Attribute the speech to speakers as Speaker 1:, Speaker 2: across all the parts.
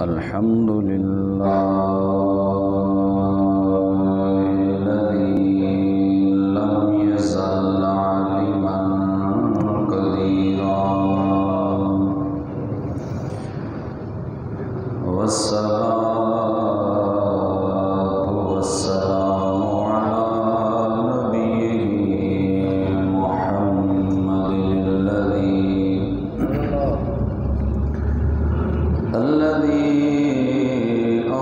Speaker 1: الحمد لله الذي لم يزل عالما قديرا والصلاة والسلام على نبيه محمد الذي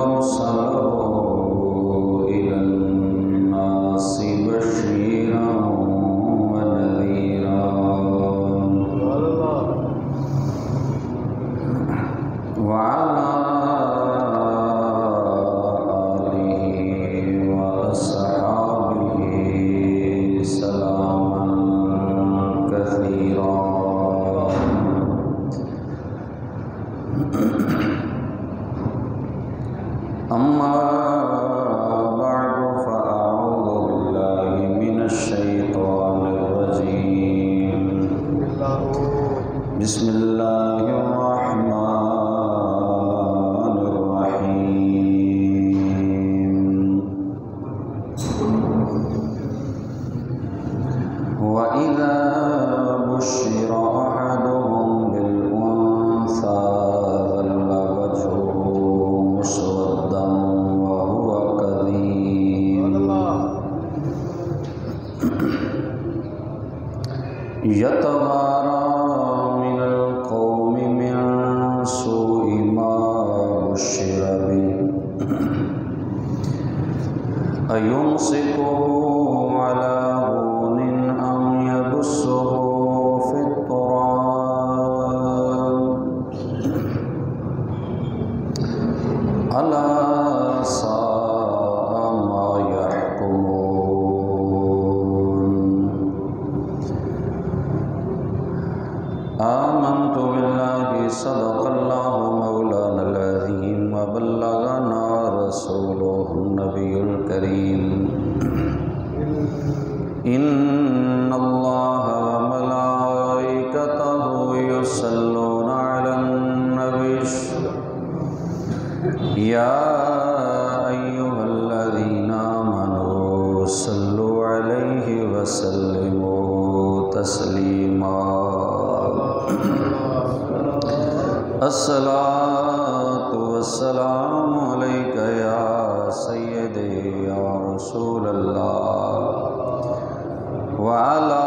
Speaker 1: أرسله إلى الناس بشيرا ونذيرا وعلى آله وأصحابه سلاما كثيرا. أما بعد فأعوذ بالله من الشيطان الرجيم. بسم الله الرحمن الرحيم. وإذا بشر أحدهم بالأنثى ظل وجهه مسودا وهو كظيم يتوارى من القوم من سوء ما بشر به أيمسكه على هون أم يدسه في التراب ألا ساء ما يحكمون. آمنت بالله صدق الله مولانا العظيم وبلغنا رسوله النبي الكريم. إن الله وملائكته يصلون على النبي يا أيها الذين آمنوا صلوا عليه وسلموا تسليما. الصلاة والسلام عليك يا سيدي يا رسول الله وعلى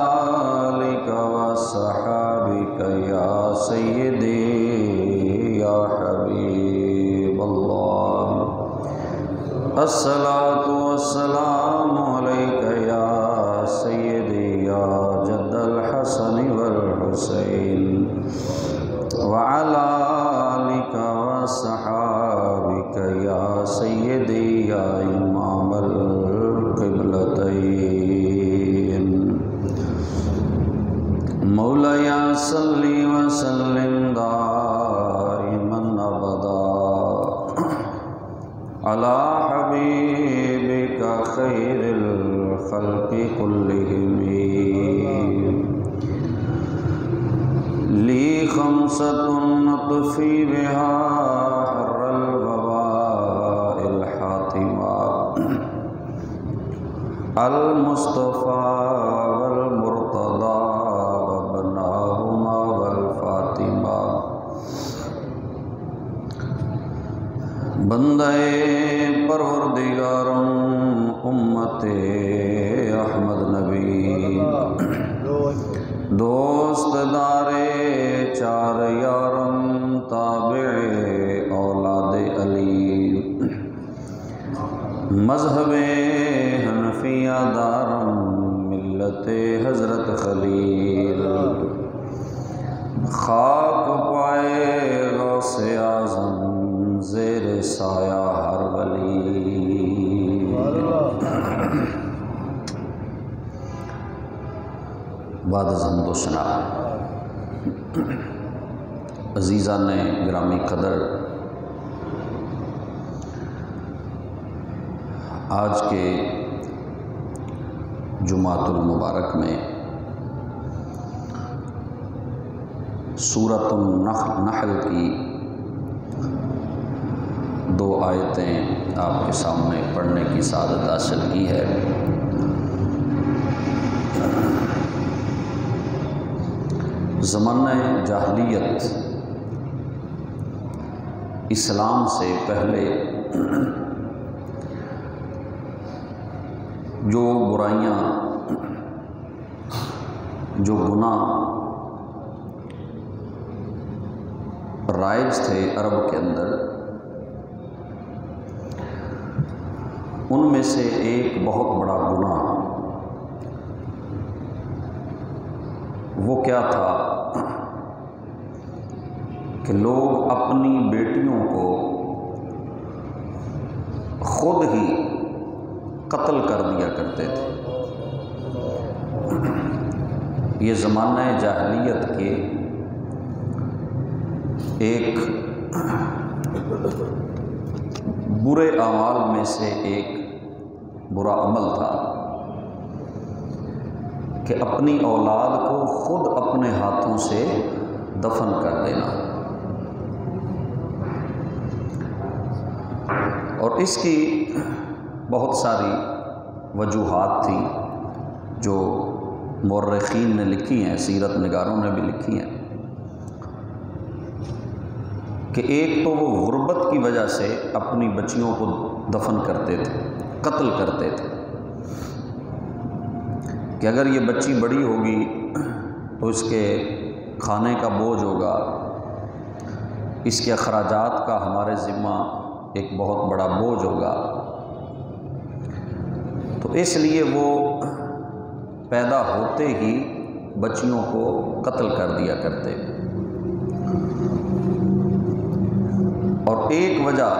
Speaker 1: آلك وصحابك يا سيدي يا حبيب الله. الصلاة والسلام عليك يا سيدي يا جد الحسن والحسين وعلى آلك وصحابك يا سيدي يا إمام القبلتين. مولاي صل وسلم دائما أبدا على حبيبك خير الخلق كلهم. لي خمسة نطفي بها حر الوباء الحاتمة المصطفى والمرتضى وابناهما والفاطمة. بندے پروردگارم امت احمد نبی دوست دارے چار یارم تابع اولاد علی مذہب حنفیہ دارم ملت حضرت خلیل خاک پائے غوث اعظم زیر سایہ ہر ولی. بعد از حمد و ثنا عزیزان گرامی قدر، آج کے جمعۃ المبارک میں سورۃ النحل کی دو آیتیں آپ کے سامنے پڑھنے کی سعادت حاصل کی ہے۔ زمانہ جاہلیت اسلام سے پہلے جو برائیاں، جو گناہ رائج تھے عرب کے اندر، ان میں سے ایک بہت بڑا گناہ وہ کیا تھا کہ لوگ اپنی بیٹیوں کو خود ہی قتل کر دیا کرتے تھے۔ یہ زمانہ جاہلیت کے ایک برے اعمال میں سے ایک برا عمل تھا کہ اپنی اولاد کو خود اپنے ہاتھوں سے دفن کر دینا، اور اس کی بہت ساری وجوہات تھیں جو مورخین نے لکھی ہیں، سیرت نگاروں نے بھی لکھی ہیں، کہ ایک تو وہ غربت کی وجہ سے اپنی بچیوں کو دفن کرتے تھے، قتل کرتے تھے، کہ اگر یہ بچی بڑی ہوگی تو اس کے کھانے کا بوجھ ہوگا، اس کے اخراجات کا ہمارے ذمہ ایک بہت بڑا بوجھ ہوگا، تو اس لیے وہ پیدا ہوتے ہی بچیوں کو قتل کر دیا کرتے۔ اور ایک وجہ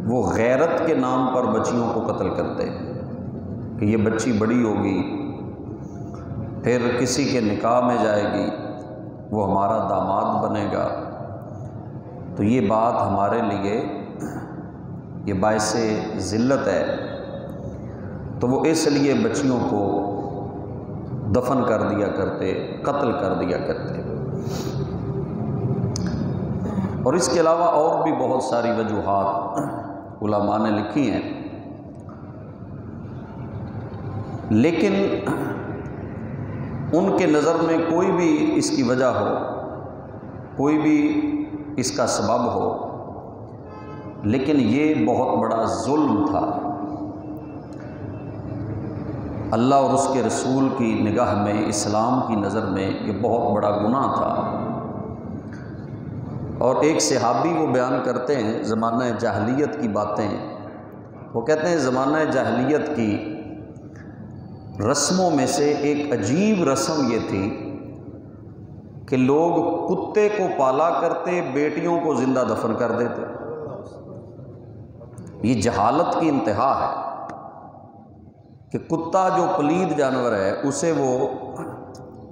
Speaker 1: وہ غیرت کے نام پر بچیوں کو قتل کرتے کہ یہ بچی بڑی ہوگی، پھر کسی کے نکاح میں جائے گی، وہ ہمارا داماد بنے گا، تو یہ بات ہمارے لیے یہ باعث ذلت ہے، تو وہ اس لیے بچیوں کو دفن کر دیا کرتے، قتل کر دیا کرتے۔ اور اس کے علاوہ اور بھی بہت ساری وجوہات علماء نے لکھی ہیں، لیکن ان کے نظر میں کوئی بھی اس کی وجہ ہو، کوئی بھی اس کا سبب ہو، لیکن یہ بہت بڑا ظلم تھا، اللہ اور اس کے رسول کی نگاہ میں، اسلام کی نظر میں یہ بہت بڑا گناہ تھا۔ اور ایک صحابی وہ بیان کرتے ہیں زمانہ جاہلیت کی باتیں، وہ کہتے ہیں زمانہ جاہلیت کی رسموں میں سے ایک عجیب رسم یہ تھی کہ لوگ کتے کو پالا کرتے، بیٹیوں کو زندہ دفن کر دیتے۔ یہ جہالت کی انتہا ہے کہ کتا جو پلید جانور ہے اسے وہ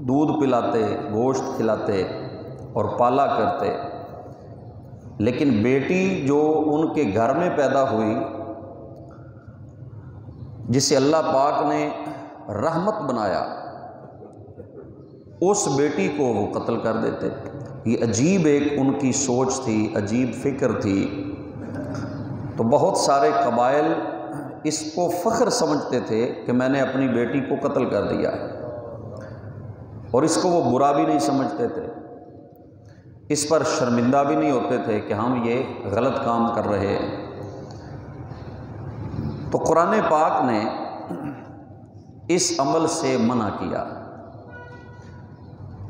Speaker 1: دودھ پلاتے، گوشت کھلاتے اور پالا کرتے، لیکن بیٹی جو ان کے گھر میں پیدا ہوئی، جسے اللہ پاک نے رحمت بنایا، اس بیٹی کو وہ قتل کر دیتے۔ یہ عجیب ایک ان کی سوچ تھی، عجیب فکر تھی۔ تو بہت سارے قبائل اس کو فخر سمجھتے تھے کہ میں نے اپنی بیٹی کو قتل کر دیا ہے، اور اس کو وہ برا بھی نہیں سمجھتے تھے، اس پر شرمندہ بھی نہیں ہوتے تھے کہ ہم یہ غلط کام کر رہے ہیں۔ تو قرآن پاک نے اس عمل سے منع کیا،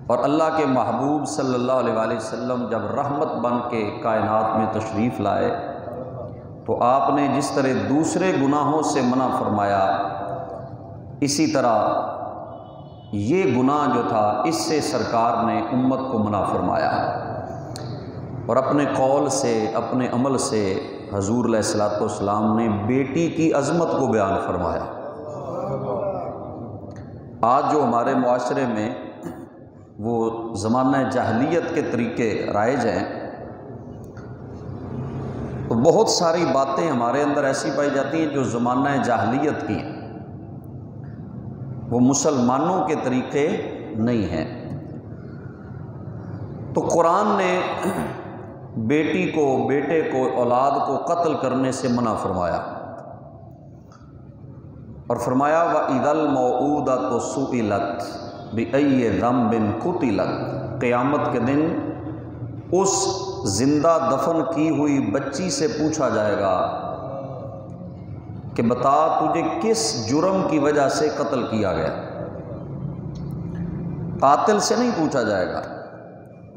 Speaker 1: اور اللہ کے محبوب صلی اللہ علیہ وآلہ وسلم جب رحمت بن کے کائنات میں تشریف لائے تو آپ نے جس طرح دوسرے گناہوں سے منع فرمایا، اسی طرح یہ گناہ جو تھا اس سے سرکار نے امت کو منع فرمایا، اور اپنے قول سے، اپنے عمل سے حضور علیہ الصلوۃ والسلام نے بیٹی کی عظمت کو بیان فرمایا۔ آج جو ہمارے معاشرے میں وہ زمانہ جاہلیت کے طریقے رائج ہیں، تو بہت ساری باتیں ہمارے اندر ایسی پائی جاتی ہیں جو زمانہ جاہلیت کی ہیں، وہ مسلمانوں کے طریقے نہیں ہیں۔ تو قرآن نے بیٹی کو، بیٹے کو، اولاد کو قتل کرنے سے منع فرمایا، اور فرمایا وَإِذَا الْمَوْءُودَةُ سُئِلَتْ بِأَيِّ ذَنبٍ قُتِلَتْ، قیامت کے دن اس زندہ دفن کی ہوئی بچی سے پوچھا جائے گا کہ بتا تجھے کس جرم کی وجہ سے قتل کیا گیا۔ قاتل سے نہیں پوچھا جائے گا۔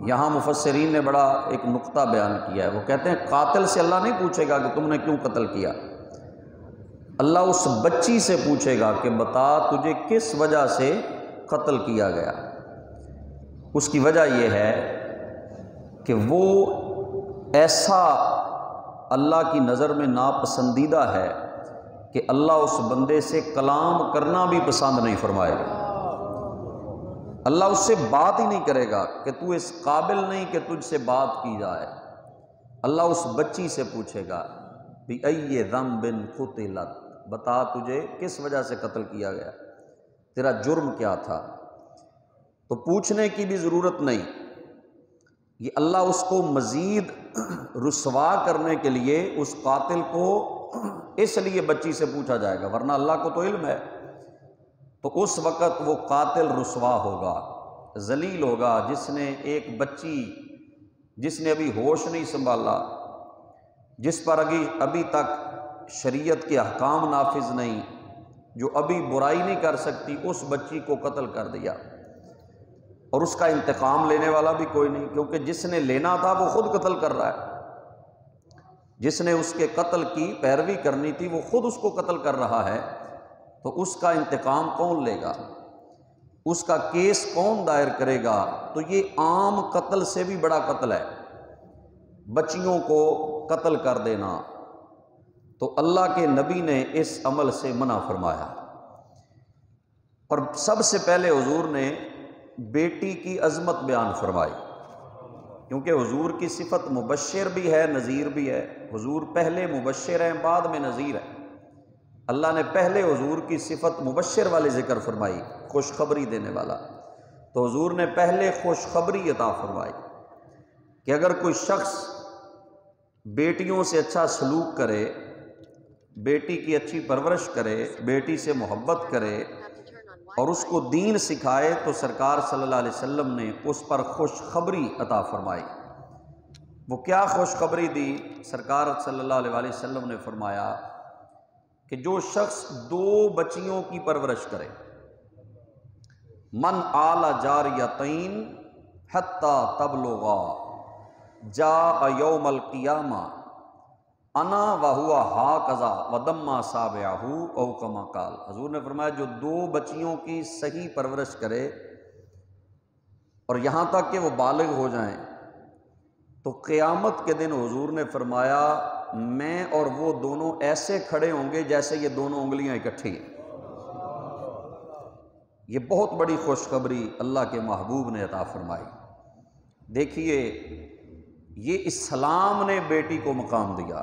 Speaker 1: یہاں مفسرین نے بڑا ایک نقطہ بیان کیا ہے، وہ کہتے ہیں قاتل سے اللہ نہیں پوچھے گا کہ تم نے کیوں قتل کیا، اللہ اس بچی سے پوچھے گا کہ بتا تجھے کس وجہ سے قتل کیا گیا۔ اس کی وجہ یہ ہے کہ وہ ایسا اللہ کی نظر میں ناپسندیدہ ہے کہ اللہ اس بندے سے کلام کرنا بھی پسند نہیں فرمائے گا۔ اللہ اس سے بات ہی نہیں کرے گا کہ تو اس قابل نہیں کہ تجھ سے بات کی جائے۔ اللہ اس بچی سے پوچھے گا بِأَيِّ ذَنبٍ قُتِلَتْ، بتا تجھے کس وجہ سے قتل کیا گیا، تیرا جرم کیا تھا۔ تو پوچھنے کی بھی ضرورت نہیں، یہ اللہ اس کو مزید رسوا کرنے کے لیے اس قاتل کو اس لیے بچی سے پوچھا جائے گا، ورنہ اللہ کو تو علم ہے۔ تو اس وقت وہ قاتل رسوا ہوگا، ذلیل ہوگا، جس نے ایک بچی، جس نے ابھی ہوش نہیں سنبھالا، جس پر ابھی تک شریعت کے احکام نافذ نہیں، جو ابھی برائی نہیں کر سکتی، اس بچی کو قتل کر دیا، اور اس کا انتقام لینے والا بھی کوئی نہیں، کیونکہ جس نے لینا تھا وہ خود قتل کر رہا ہے، جس نے اس کے قتل کی پیروی کرنی تھی وہ خود اس کو قتل کر رہا ہے، تو اس کا انتقام کون لے گا، اس کا کیس کون دائر کرے گا؟ تو یہ عام قتل سے بھی بڑا قتل ہے، بچیوں کو قتل کر دینا۔ تو اللہ کے نبی نے اس عمل سے منع فرمایا، اور سب سے پہلے حضور نے بیٹی کی عظمت بیان فرمائی، کیونکہ حضور کی صفت مبشر بھی ہے، نذیر بھی ہے۔ حضور پہلے مبشر ہیں، بعد میں نذیر ہے۔ اللہ نے پہلے حضور کی صفت مبشر والے ذکر فرمائی، خوشخبری دینے والا، تو حضور نے پہلے خوشخبری عطا فرمائی کہ اگر کوئی شخص بیٹیوں سے اچھا سلوک کرے، بیٹی کی اچھی پرورش کرے، بیٹی سے محبت کرے اور اس کو دین سکھائے، تو سرکار صلی اللہ علیہ وسلم نے اس پر خوشخبری عطا فرمائی۔ وہ کیا خوشخبری دی؟ سرکار صلی اللہ علیہ وسلم نے فرمایا کہ جو شخص 2 بچیوں کی پرورش کرے، من آل جاریتین حتی تبلغا جاء یوم القیامہ انا وہو ہاکذا ودم اصابعہ او کما قال۔ حضور نے فرمایا جو 2 بچیوں کی صحیح پرورش کرے اور یہاں تک کہ وہ بالغ ہو جائیں، تو قیامت کے دن حضور نے فرمایا میں اور وہ دونوں ایسے کھڑے ہوں گے جیسے یہ دونوں انگلیاں اکٹھی ہیں۔ یہ بہت بڑی خوشخبری اللہ کے محبوب نے عطا فرمائی۔ دیکھیے، یہ اسلام نے بیٹی کو مقام دیا،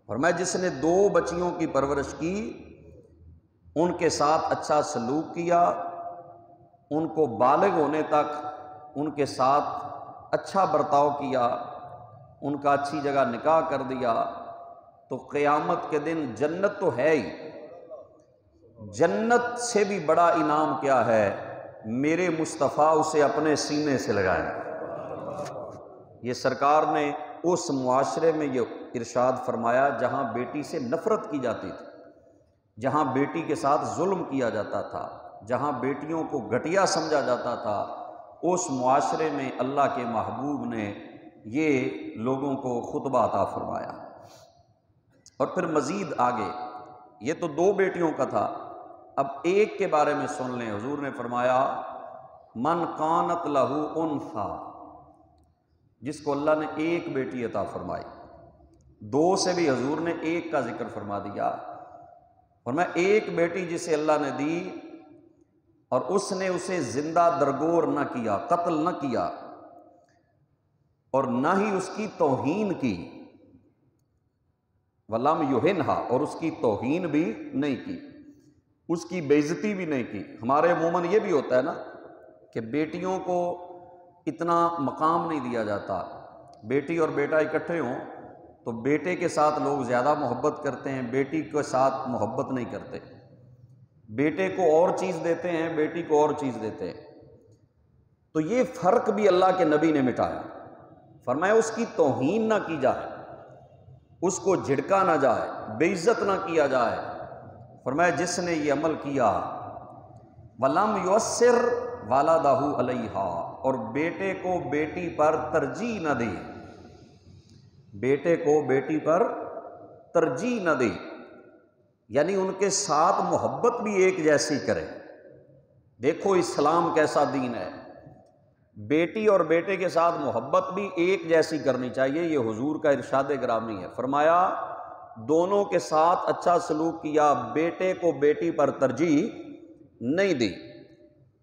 Speaker 1: اور میں جس نے 2 بچیوں کی پرورش کی، ان کے ساتھ اچھا سلوک کیا، ان کو بالغ ہونے تک ان کے ساتھ اچھا برتاؤ کیا، ان کا اچھی جگہ نکاح کر دیا، تو قیامت کے دن جنت تو ہے ہی، جنت سے بھی بڑا انعام کیا ہے؟ میرے مصطفیٰ اسے اپنے سینے سے لگائیں۔ یہ سرکار نے اس معاشرے میں یہ ارشاد فرمایا جہاں بیٹی سے نفرت کی جاتی تھی، جہاں بیٹی کے ساتھ ظلم کیا جاتا تھا، جہاں بیٹیوں کو گھٹیا سمجھا جاتا تھا، اس معاشرے میں اللہ کے محبوب نے یہ لوگوں کو خطبہ عطا فرمایا۔ اور پھر مزید آگے، یہ تو 2 بیٹیوں کا تھا، اب ایک کے بارے میں سن لیں۔ حضور نے فرمایا من کانت لہو انثی، جس کو اللہ نے ایک بیٹی عطا فرمائی، 2 سے بھی حضور نے ایک کا ذکر فرما دیا، اور میں ایک بیٹی جسے اللہ نے دی اور اس نے اسے زندہ درگور نہ کیا، قتل نہ کیا، اور نہ ہی اس کی توہین کی، وَلَمْ يُهِنْهَا، اور اس کی توہین بھی نہیں کی، اس کی بے عزتی بھی نہیں کی۔ ہمارے عموماً یہ بھی ہوتا ہے نا کہ بیٹیوں کو اتنا مقام نہیں دیا جاتا، بیٹی اور بیٹا اکٹھے ہوں تو بیٹے کے ساتھ لوگ زیادہ محبت کرتے ہیں، بیٹی کے ساتھ محبت نہیں کرتے، بیٹے کو اور چیز دیتے ہیں، بیٹی کو اور چیز دیتے ہیں۔ تو یہ فرق بھی اللہ کے نبی نے مٹایا، فرمایا اس کی توہین نہ کی جائے، اس کو جھڑکا نہ جائے، بے عزت نہ کیا جائے۔ فرمایا جس نے یہ عمل کیا وَلَمْ يُؤَثِّرْ وَالَدَهُ عَلَيْهَا، اور بیٹے کو بیٹی پر ترجیح نہ دے، بیٹے کو بیٹی پر ترجیح نہ دے، یعنی ان کے ساتھ محبت بھی ایک جیسی کرے۔ دیکھو اسلام کیسا دین ہے، بیٹی اور بیٹے کے ساتھ محبت بھی ایک جیسی کرنی چاہیے، یہ حضور کا ارشاد گرامی ہے۔ فرمایا دونوں کے ساتھ اچھا سلوک کیا، بیٹے کو بیٹی پر ترجیح نہیں دی،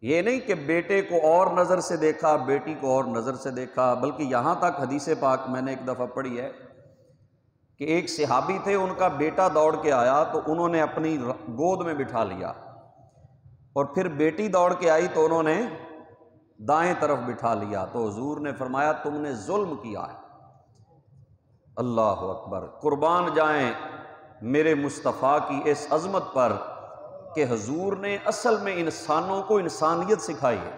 Speaker 1: یہ نہیں کہ بیٹے کو اور نظر سے دیکھا، بیٹی کو اور نظر سے دیکھا، بلکہ یہاں تک حدیث پاک میں نے ایک دفعہ پڑھی ہے کہ ایک صحابی تھے، ان کا بیٹا دوڑ کے آیا تو انہوں نے اپنی گود میں بٹھا لیا، اور پھر بیٹی دوڑ کے آئی تو انہوں نے دائیں طرف بٹھا لیا، تو حضور نے فرمایا تم نے ظلم کیا ہے۔ اللہ اکبر، قربان جائیں میرے مصطفیٰ کی اس عظمت پر کہ حضور نے اصل میں انسانوں کو انسانیت سکھائی ہے۔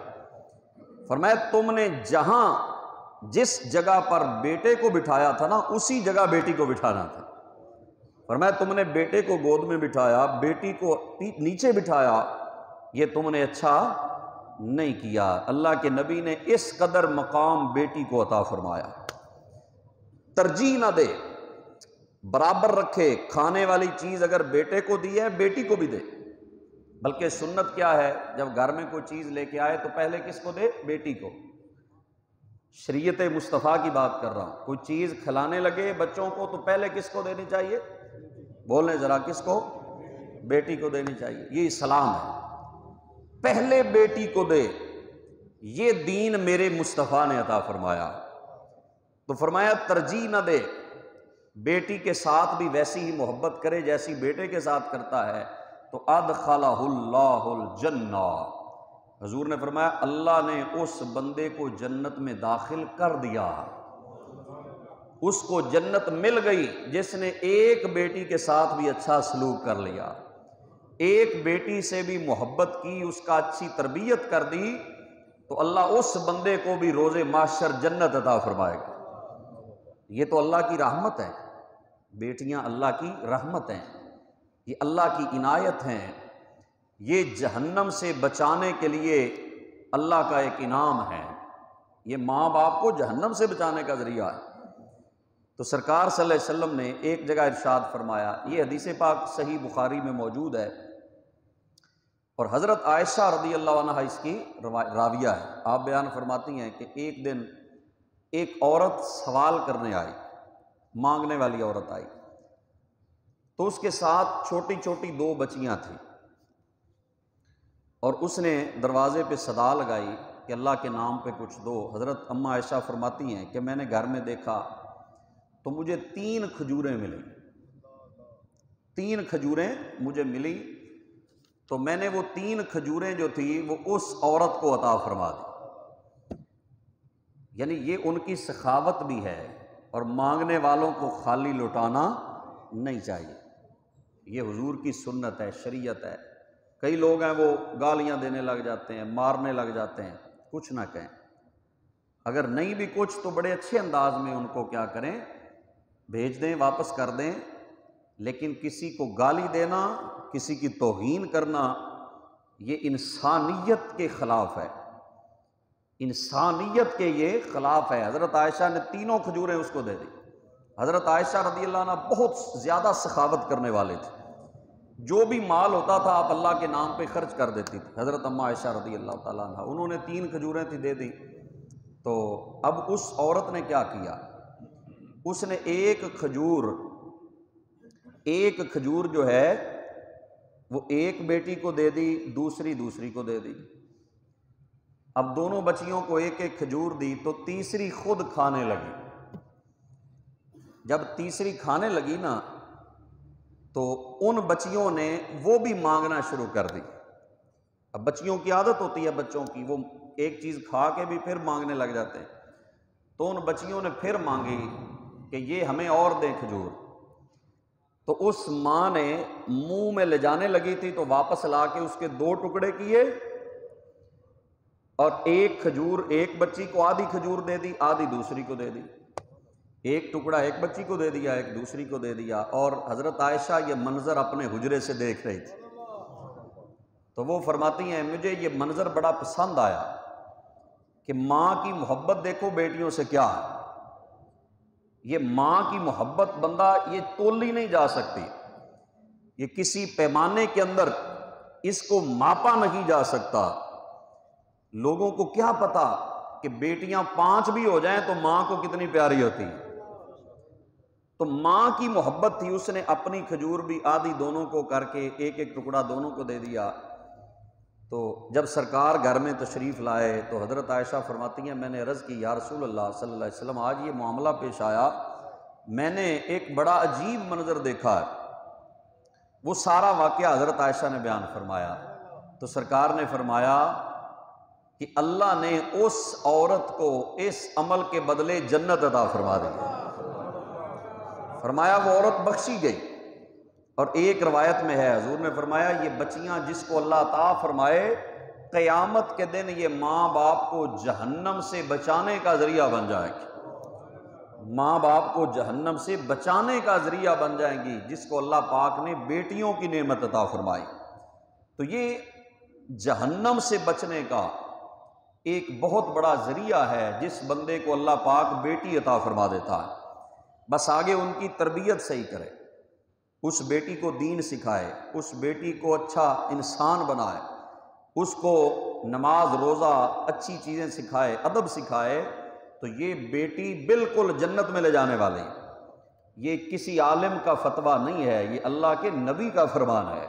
Speaker 1: فرمایا تم نے جہاں جس جگہ پر بیٹے کو بٹھایا تھا نا، اسی جگہ بیٹی کو بٹھانا تھا۔ فرمایا تم نے بیٹے کو گود میں بٹھایا، بیٹی کو نیچے بٹھایا، یہ تم نے اچھا نہیں کیا۔ اللہ کے نبی نے اس قدر مقام بیٹی کو عطا فرمایا، ترجیح نہ دے، برابر رکھے، کھانے والی چیز اگر بیٹے کو دی ہے بیٹی کو بھی دے، بلکہ سنت کیا ہے، جب گھر میں کوئی چیز لے کے آئے تو پہلے کس کو دے؟ بیٹی کو۔ شریعت مصطفیٰ کی بات کر رہا ہوں، کوئی چیز کھلانے لگے بچوں کو تو پہلے کس کو دینی چاہیے؟ بولیں ذرا، کس کو؟ بیٹی کو دینی چاہیے، یہ اسلام ہے، پہلے بیٹی کو دے، یہ دین میرے مصطفیٰ نے عطا فرمایا۔ تو فرمایا ترجیح نہ دے، بیٹی کے ساتھ بھی ویسی ہی محبت کرے جیسی بیٹے کے ساتھ کرتا ہے، تو ادخلہ اللہ الجنہ، حضور نے فرمایا اللہ نے اس بندے کو جنت میں داخل کر دیا، اس کو جنت مل گئی جس نے ایک بیٹی کے ساتھ بھی اچھا سلوک کر لیا، ایک بیٹی سے بھی محبت کی، اس کا اچھی تربیت کر دی، تو اللہ اس بندے کو بھی روز محشر جنت عطا فرمائے گا۔ یہ تو اللہ کی رحمت ہے، بیٹیاں اللہ کی رحمت ہیں، یہ اللہ کی عنایت ہیں، یہ جہنم سے بچانے کے لیے اللہ کا ایک انعام ہے، یہ ماں باپ کو جہنم سے بچانے کا ذریعہ ہے۔ تو سرکار صلی اللہ علیہ وسلم نے ایک جگہ ارشاد فرمایا، یہ حدیث پاک صحیح بخاری میں موجود ہے، اور حضرت عائشہ رضی اللہ عنہا اس کی راویہ ہے۔ آپ بیان فرماتی ہیں کہ ایک دن ایک عورت سوال کرنے آئی، مانگنے والی عورت آئی، تو اس کے ساتھ چھوٹی چھوٹی 2 بچیاں تھیں، اور اس نے دروازے پہ صدا لگائی کہ اللہ کے نام پہ کچھ دو۔ حضرت اماں عائشہ فرماتی ہیں کہ میں نے گھر میں دیکھا تو مجھے 3 کھجوریں ملی، 3 کھجوریں مجھے ملی، تو میں نے وہ 3 کھجوریں جو تھی وہ اس عورت کو عطا فرما دی۔ یعنی یہ ان کی سخاوت بھی ہے، اور مانگنے والوں کو خالی لوٹانا نہیں چاہیے، یہ حضور کی سنت ہے، شریعت ہے۔ کئی لوگ ہیں وہ گالیاں دینے لگ جاتے ہیں، مارنے لگ جاتے ہیں، کچھ نہ کہیں، اگر نہیں بھی کچھ تو بڑے اچھے انداز میں ان کو کیا کریں، بھیج دیں، واپس کر دیں، لیکن کسی کو گالی دینا، کسی کی توہین کرنا، یہ انسانیت کے خلاف ہے، انسانیت کے یہ خلاف ہے۔ حضرت عائشہ نے 3 کھجوریں اس کو دے دی۔ حضرت عائشہ رضی اللہ عنہ بہت زیادہ سخاوت کرنے والے تھے، جو بھی مال ہوتا تھا آپ اللہ کے نام پہ خرچ کر دیتی تھی حضرت اماں عائشہ رضی اللہ تعالیٰ عنہ۔ انہوں نے 3 کھجوریں تھی دے دی، تو اب اس عورت نے کیا کیا، اس نے ایک کھجور جو ہے وہ ایک بیٹی کو دے دی، دوسری کو دے دی۔ اب دونوں بچیوں کو ایک کھجور دی تو تیسری خود کھانے لگی۔ جب تیسری کھانے لگی نا تو ان بچیوں نے وہ بھی مانگنا شروع کر دی۔ اب بچیوں کی عادت ہوتی ہے، بچوں کی، وہ ایک چیز کھا کے بھی پھر مانگنے لگ جاتے ہیں۔ تو ان بچیوں نے پھر مانگی کہ یہ ہمیں اور دیں کھجور، تو اس ماں نے منہ میں لے جانے لگی تھی تو واپس لا کے اس کے 2 ٹکڑے کیے اور ایک کھجور ایک بچی کو آدھی کھجور دے دی، آدھی دوسری کو دے دی، ایک ٹکڑا ایک بچی کو دے دیا، ایک دوسری کو دے دیا۔ اور حضرت عائشہ یہ منظر اپنے حجرے سے دیکھ رہی تھی، تو وہ فرماتی ہیں مجھے یہ منظر بڑا پسند آیا کہ ماں کی محبت دیکھو بیٹیوں سے کیا ہے، یہ ماں کی محبت بندہ یہ تولی نہیں جا سکتی، یہ کسی پیمانے کے اندر اس کو ماپا نہیں جا سکتا۔ لوگوں کو کیا پتا کہ بیٹیاں 5 بھی ہو جائیں تو ماں کو کتنی پیاری ہوتی، تو ماں کی محبت تھی، اس نے اپنی کھجور بھی آدھی دونوں کو کر کے ایک ایک ٹکڑا دونوں کو دے دیا۔ تو جب سرکار گھر میں تشریف لائے تو حضرت عائشہ فرماتی ہیں میں نے عرض کی یا رسول اللہ صلی اللہ علیہ وسلم آج یہ معاملہ پیش آیا، میں نے ایک بڑا عجیب منظر دیکھا ہے۔ وہ سارا واقعہ حضرت عائشہ نے بیان فرمایا تو سرکار نے فرمایا کہ اللہ نے اس عورت کو اس عمل کے بدلے جنت عطا فرما دی، فرمایا وہ عورت بخشی گئی۔ اور ایک روایت میں ہے حضور نے فرمایا یہ بچیاں جس کو اللہ عطا فرمائے قیامت کے دن یہ ماں باپ کو جہنم سے بچانے کا ذریعہ بن جائے گی، ماں باپ کو جہنم سے بچانے کا ذریعہ بن جائیں گی جس کو اللہ پاک نے بیٹیوں کی نعمت عطا فرمائی۔ تو یہ جہنم سے بچنے کا ایک بہت بڑا ذریعہ ہے جس بندے کو اللہ پاک بیٹی عطا فرما دیتا ہے، بس آگے ان کی تربیت صحیح کرے، اس بیٹی کو دین سکھائے، اس بیٹی کو اچھا انسان بنائے، اس کو نماز روزہ اچھی چیزیں سکھائے، ادب سکھائے، تو یہ بیٹی بالکل جنت میں لے جانے والی ہے۔ یہ کسی عالم کا فتویٰ نہیں ہے، یہ اللہ کے نبی کا فرمان ہے،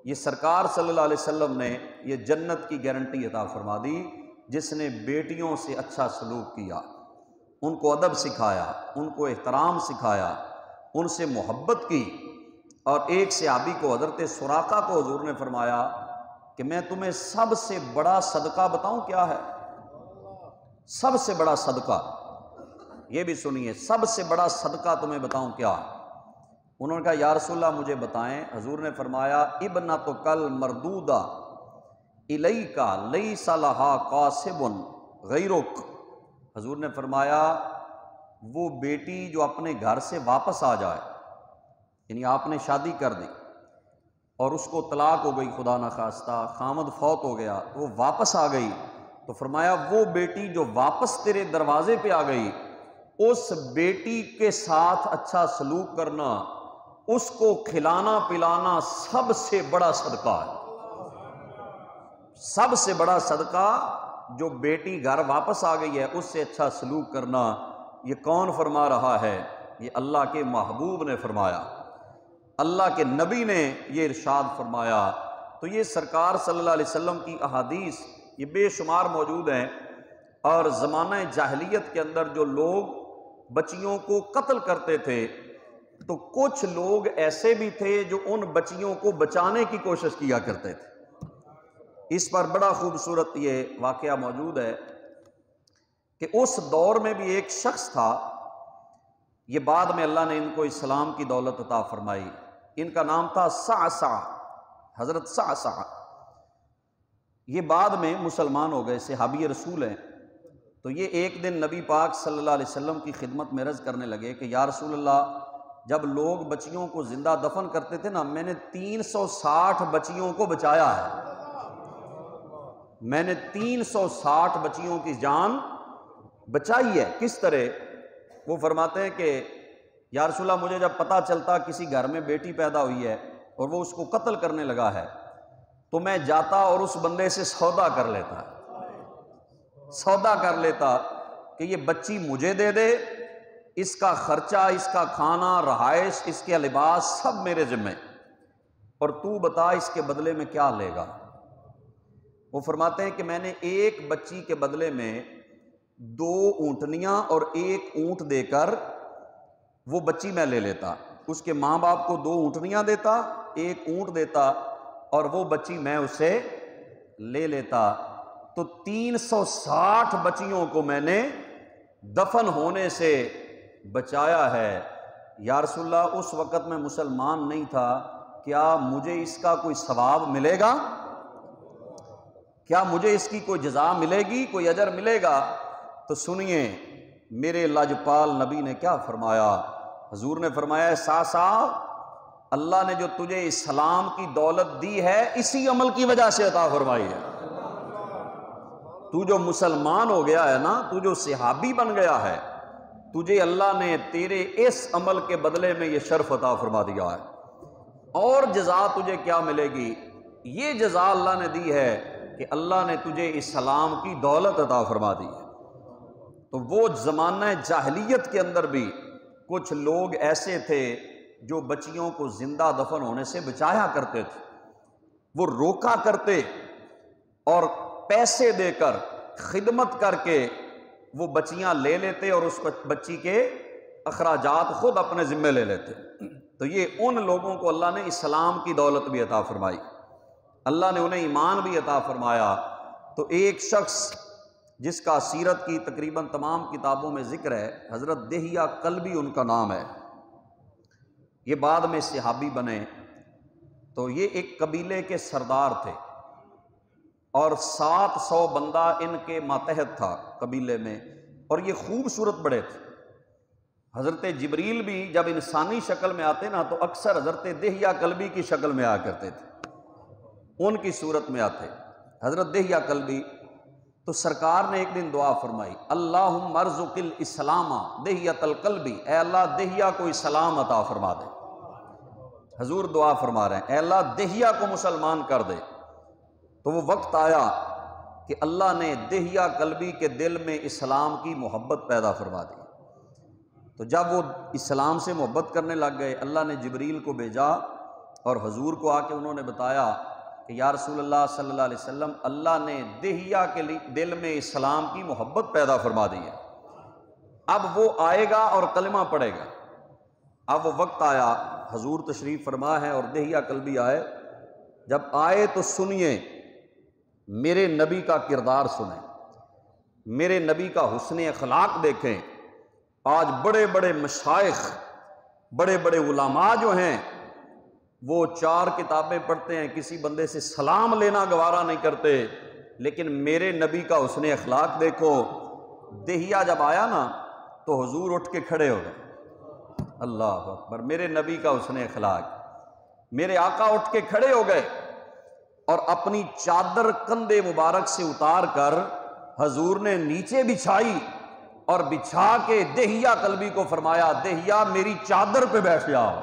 Speaker 1: یہ سرکار صلی اللہ علیہ وسلم نے یہ جنت کی گارنٹی عطا فرما دی جس نے بیٹیوں سے اچھا سلوک کیا، ان کو ادب سکھایا، ان کو احترام سکھایا، ان سے محبت کی۔ اور ایک صحابی کو حضرت سراقہ کو حضور نے فرمایا کہ میں تمہیں سب سے بڑا صدقہ بتاؤں کیا ہے؟ سب سے بڑا صدقہ، یہ بھی سنیے، سب سے بڑا صدقہ تمہیں بتاؤں کیا ہے؟ انہوں نے کہا یا رسول اللہ مجھے بتائیں۔ حضور نے فرمایا ابنتک المردودہ الیک لیس لہا قاسب غیرک، حضور نے فرمایا وہ بیٹی جو اپنے گھر سے واپس آ جائے، یعنی آپ نے شادی کر دی اور اس کو طلاق ہو گئی خدا نخواستہ، خامد فوت ہو گیا، وہ واپس آ گئی، تو فرمایا وہ بیٹی جو واپس تیرے دروازے پہ آ گئی اس بیٹی کے ساتھ اچھا سلوک کرنا، اس کو کھلانا پلانا سب سے بڑا صدقہ ہے۔ سب سے بڑا صدقہ جو بیٹی گھر واپس آ گئی ہے اس سے اچھا سلوک کرنا۔ یہ کون فرما رہا ہے؟ یہ اللہ کے محبوب نے فرمایا، اللہ کے نبی نے یہ ارشاد فرمایا۔ تو یہ سرکار صلی اللہ علیہ وسلم کی احادیث یہ بے شمار موجود ہیں۔ اور زمانہ جاہلیت کے اندر جو لوگ بچیوں کو قتل کرتے تھے تو کچھ لوگ ایسے بھی تھے جو ان بچیوں کو بچانے کی کوشش کیا کرتے تھے۔ اس پر بڑا خوبصورت یہ واقعہ موجود ہے کہ اس دور میں بھی ایک شخص تھا، یہ بعد میں اللہ نے ان کو اسلام کی دولت عطا فرمائی، ان کا نام تھا صعصع، حضرت صعصع۔ یہ بعد میں مسلمان ہو گئے، صحابی رسول ہیں۔ تو یہ ایک دن نبی پاک صلی اللہ علیہ وسلم کی خدمت میں عرض کرنے لگے کہ یا رسول اللہ جب لوگ بچیوں کو زندہ دفن کرتے تھے نا، میں نے 360 بچیوں کو بچایا ہے، میں نے 360 بچیوں کی جان بچائی ہے۔ کس طرح؟ وہ فرماتے ہیں کہ یا رسول اللہ مجھے جب پتہ چلتا کسی گھر میں بیٹی پیدا ہوئی ہے اور وہ اس کو قتل کرنے لگا ہے تو میں جاتا اور اس بندے سے سودا کر لیتا، سودا کر لیتا کہ یہ بچی مجھے دے دے، اس کا خرچہ، اس کا کھانا، رہائش، اس کے لباس سب میرے ذمہ، اور تو بتا اس کے بدلے میں کیا لے گا؟ وہ فرماتے ہیں کہ میں نے ایک بچی کے بدلے میں 2 اونٹنیاں اور 1 اونٹ دے کر وہ بچی میں لے لیتا، اس کے ماں باپ کو 2 اونٹنیاں دیتا، 1 اونٹ دیتا اور وہ بچی میں اسے لے لیتا۔ تو 360 بچیوں کو میں نے دفن ہونے سے بچایا ہے۔ یا رسول اللہ اس وقت میں مسلمان نہیں تھا، کیا مجھے اس کا کوئی ثواب ملے گا؟ کیا مجھے اس کی کوئی جزا ملے گی، کوئی اجر ملے گا؟ تو سنیے میرے لاجپال نبی نے کیا فرمایا۔ حضور نے فرمایا ساسا، اللہ نے جو تجھے اسلام کی دولت دی ہے اسی عمل کی وجہ سے عطا فرمائی ہے۔ تو جو مسلمان ہو گیا ہے نا، تو جو صحابی بن گیا ہے، تجھے اللہ نے تیرے اس عمل کے بدلے میں یہ شرف عطا فرما دیا ہے۔ اور جزا تجھے کیا ملے گی؟ یہ جزا اللہ نے دی ہے کہ اللہ نے تجھے اسلام کی دولت عطا فرما دی ہے۔ تو وہ زمانہ جاہلیت کے اندر بھی کچھ لوگ ایسے تھے جو بچیوں کو زندہ دفن ہونے سے بچایا کرتے تھے، وہ روکا کرتے اور پیسے دے کر خدمت کر کے وہ بچیاں لے لیتے اور اس بچی کے اخراجات خود اپنے ذمے لے لیتے۔ تو یہ ان لوگوں کو اللہ نے اسلام کی دولت بھی عطا فرمائی، اللہ نے انہیں ایمان بھی عطا فرمایا۔ تو ایک شخص جس کا سیرت کی تقریباً تمام کتابوں میں ذکر ہے، حضرت دہیہ کلبی ان کا نام ہے، یہ بعد میں صحابی بنے۔ تو یہ ایک قبیلے کے سردار تھے اور 700 بندہ ان کے ماتحت تھا قبیلے میں، اور یہ خوبصورت بڑے تھے۔ حضرت جبریل بھی جب انسانی شکل میں آتے نا تو اکثر حضرت دہیہ کلبی کی شکل میں آیا کرتے تھے، ان کی صورت میں آتے حضرت دہیہ کلبی۔ تو سرکار نے ایک دن دعا فرمائی، اللہم ارزق الاسلام دہیۃ الکلبی، اے اللہ دہیہ کو اسلام عطا فرما دے۔ حضور دعا فرما رہے ہیں اے اللہ دہیہ کو مسلمان کر دے۔ تو وہ وقت آیا کہ اللہ نے دہیہ کلبی کے دل میں اسلام کی محبت پیدا فرما دی۔ تو جب وہ اسلام سے محبت کرنے لگ گئے، اللہ نے جبریل کو بھیجا اور حضور کو آ کے انہوں نے بتایا کہ یا رسول اللہ صلی اللہ علیہ وسلم، اللہ نے دہیہ کے دل میں اسلام کی محبت پیدا فرما دی ہے، اب وہ آئے گا اور کلمہ پڑھے گا۔ اب وہ وقت آیا، حضور تشریف فرما ہے اور دہیہ کلبی آئے۔ جب آئے تو سنیے، میرے نبی کا کردار سنیں، میرے نبی کا حسن اخلاق دیکھیں۔ آج بڑے بڑے مشائخ، بڑے بڑے علماء جو ہیں، وہ 4 کتابیں پڑھتے ہیں، کسی بندے سے سلام لینا گوارا نہیں کرتے، لیکن میرے نبی کا حسن اخلاق دیکھو۔ دہیہ جب آیا نا تو حضور اٹھ کے کھڑے ہو گئے، اللہ اکبر، میرے نبی کا حسن اخلاق، میرے آقا اٹھ کے کھڑے ہو گئے اور اپنی چادر کندھے مبارک سے اتار کر حضور نے نیچے بچھائی اور بچھا کے دہیہ کلبی کو فرمایا دہیہ میری چادر پہ بیٹھ جاؤ۔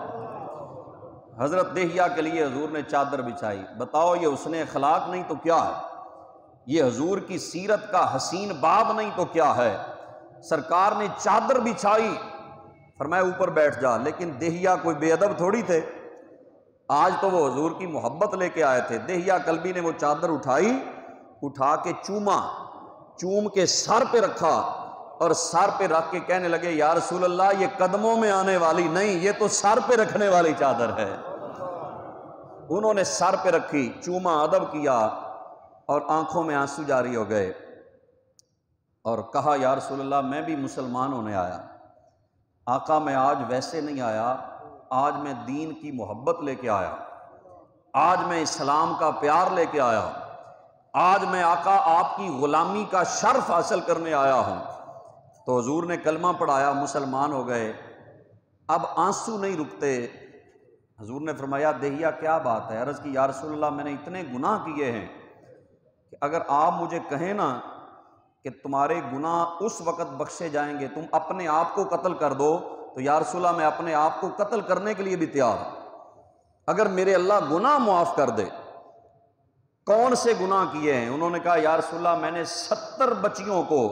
Speaker 1: حضرت دہیہ کے لیے حضور نے چادر بچھائی۔ بتاؤ یہ حسن اخلاق نہیں تو کیا ہے؟ یہ حضور کی سیرت کا حسین باب نہیں تو کیا ہے؟ سرکار نے چادر بچھائی، فرمایا اوپر بیٹھ جا، لیکن دہیہ کوئی بے ادب تھوڑی تھے، آج تو وہ حضور کی محبت لے کے آئے تھے۔ دہیہ کلبی نے وہ چادر اٹھائی، اٹھا کے چوما، چوم کے سر پہ رکھا اور سر پہ رکھ کے کہنے لگے یا رسول اللہ یہ قدموں میں آنے والی نہیں، یہ تو سر پہ رکھنے والی چادر ہے۔ انہوں نے سر پہ رکھی، چوما، ادب کیا اور آنکھوں میں آنسو جاری ہو گئے اور کہا یا رسول اللہ میں بھی مسلمان ہونے آیا، آقا میں آج ویسے نہیں آیا، آج میں دین کی محبت لے کے آیا، آج میں اسلام کا پیار لے کے آیا، آج میں آقا آپ کی غلامی کا شرف حاصل کرنے آیا ہوں۔ تو حضور نے کلمہ پڑھایا، مسلمان ہو گئے۔ اب آنسو نہیں رکتے، حضور نے فرمایا دہیہ کیا بات ہے؟ عرض کی یا رسول اللہ میں نے اتنے گناہ کیے ہیں کہ اگر آپ مجھے کہیں نا کہ تمہارے گناہ اس وقت بخشے جائیں گے، تم اپنے آپ کو قتل کر دو، تو یا رسول اللہ میں اپنے آپ کو قتل کرنے کے لیے بھی تیار ہوں، اگر میرے اللہ گناہ معاف کر دے۔ کون سے گناہ کیے ہیں؟ انہوں نے کہا یا رسول اللہ میں نے 70 بچیوں کو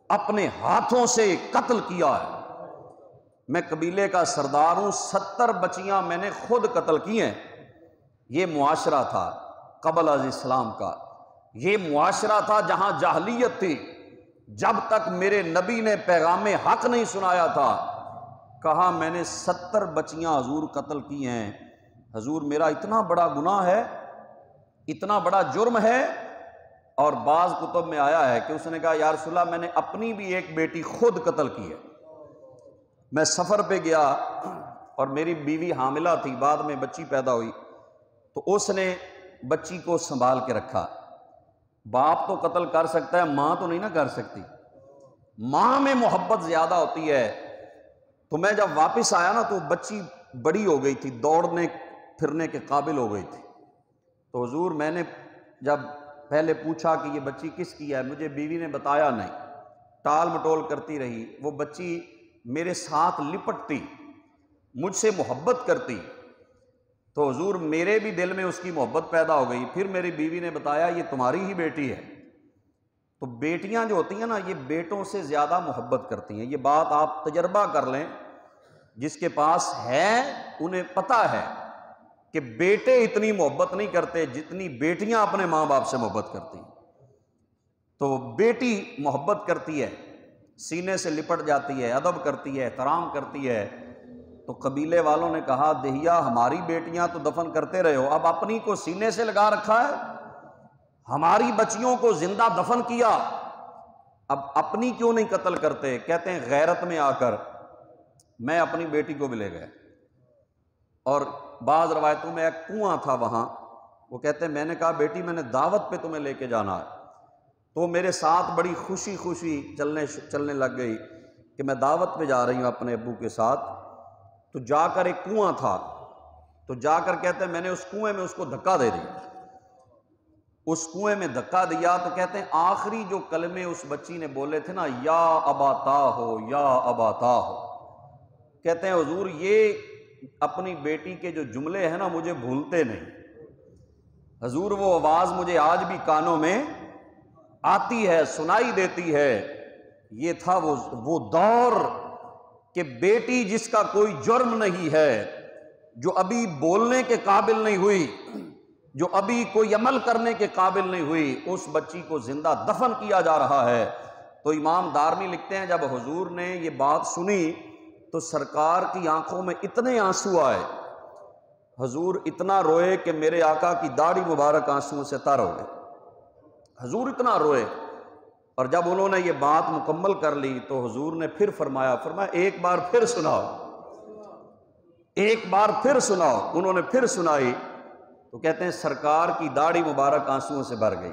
Speaker 1: اپنے ہاتھوں سے قتل کیا ہے، میں قبیلے کا سردار ہوں، 70 بچیاں میں نے خود قتل کی ہیں۔ یہ معاشرہ تھا قبل از اسلام کا، یہ معاشرہ تھا جہاں جاہلیت تھی، جب تک میرے نبی نے پیغام حق نہیں سنایا تھا۔ کہا میں نے 70 بچیاں حضور قتل کی ہیں، حضور میرا اتنا بڑا گناہ ہے، اتنا بڑا جرم ہے اور بعض کتب میں آیا ہے کہ اس نے کہا یا رسول اللہ میں نے اپنی بھی ایک بیٹی خود قتل کی ہے، میں سفر پہ گیا اور میری بیوی حاملہ تھی، بعد میں بچی پیدا ہوئی تو اس نے بچی کو سنبھال کے رکھا۔ باپ تو قتل کر سکتا ہے، ماں تو نہیں نہ کر سکتی، ماں میں محبت زیادہ ہوتی ہے۔ تو میں جب واپس آیا نا تو بچی بڑی ہو گئی تھی، دوڑنے پھرنے کے قابل ہو گئی تھی۔ تو حضور میں نے جب پہلے پوچھا کہ یہ بچی کس کی ہے، مجھے بیوی نے بتایا نہیں، ٹال مٹول کرتی رہی۔ وہ بچی میرے ساتھ لپٹتی، مجھ سے محبت کرتی، تو حضور میرے بھی دل میں اس کی محبت پیدا ہو گئی۔ پھر میری بیوی نے بتایا یہ تمہاری ہی بیٹی ہے۔ تو بیٹیاں جو ہوتی ہیں نا یہ بیٹوں سے زیادہ محبت کرتی ہیں، یہ بات آپ تجربہ کر لیں، جس کے پاس ہے انہیں پتہ ہے کہ بیٹے اتنی محبت نہیں کرتے جتنی بیٹیاں اپنے ماں باپ سے محبت کرتی ہیں۔ تو بیٹی محبت کرتی ہے، سینے سے لپٹ جاتی ہے، ادب کرتی ہے، احترام کرتی ہے۔ تو قبیلے والوں نے کہا دہیا ہماری بیٹیاں تو دفن کرتے رہے ہو، اب اپنی کو سینے سے لگا رکھا ہے، ہماری بچیوں کو زندہ دفن کیا، اب اپنی کیوں نہیں قتل کرتے؟ کہتے ہیں غیرت میں آ کر میں اپنی بیٹی کو بھی لے گیا۔ اور بعض روایتوں میں ایک کنواں تھا وہاں، وہ کہتے ہیں میں نے کہا بیٹی میں نے دعوت پہ تمہیں لے کے جانا ہے، تو میرے ساتھ بڑی خوشی خوشی چلنے لگ گئی کہ میں دعوت پہ جا رہی ہوں اپنے ابو کے ساتھ۔ تو جا کر ایک کنواں تھا، تو جا کر کہتے ہیں میں نے اس کنویں میں اس کو دھکا دے دیا، اس کنویں میں دھکا دیا۔ تو کہتے ہیں آخری جو کلمے اس بچی نے بولے تھے نا، یا اباتا ہو یا اباتا ہو، کہتے ہیں حضور یہ اپنی بیٹی کے جو جملے ہیں نا مجھے بھولتے نہیں، حضور وہ آواز مجھے آج بھی کانوں میں آتی ہے، سنائی دیتی ہے۔ یہ تھا وہ دور کہ بیٹی جس کا کوئی جرم نہیں ہے، جو ابھی بولنے کے قابل نہیں ہوئی، جو ابھی کوئی عمل کرنے کے قابل نہیں ہوئی، اس بچی کو زندہ دفن کیا جا رہا ہے۔ تو امام دارمی لکھتے ہیں جب حضور نے یہ بات سنی تو سرکار کی آنکھوں میں اتنے آنسو آئے، حضور اتنا روئے کہ میرے آقا کی داڑھی مبارک آنسوؤں سے تر ہو گئے، حضور اتنا روئے۔ اور جب انہوں نے یہ بات مکمل کر لی تو حضور نے پھر فرمایا ایک بار پھر سناؤ، ایک بار پھر سناؤ۔ انہوں نے پھر سنائی تو کہتے ہیں سرکار کی داڑھی مبارک آنسوؤں سے بھر گئی۔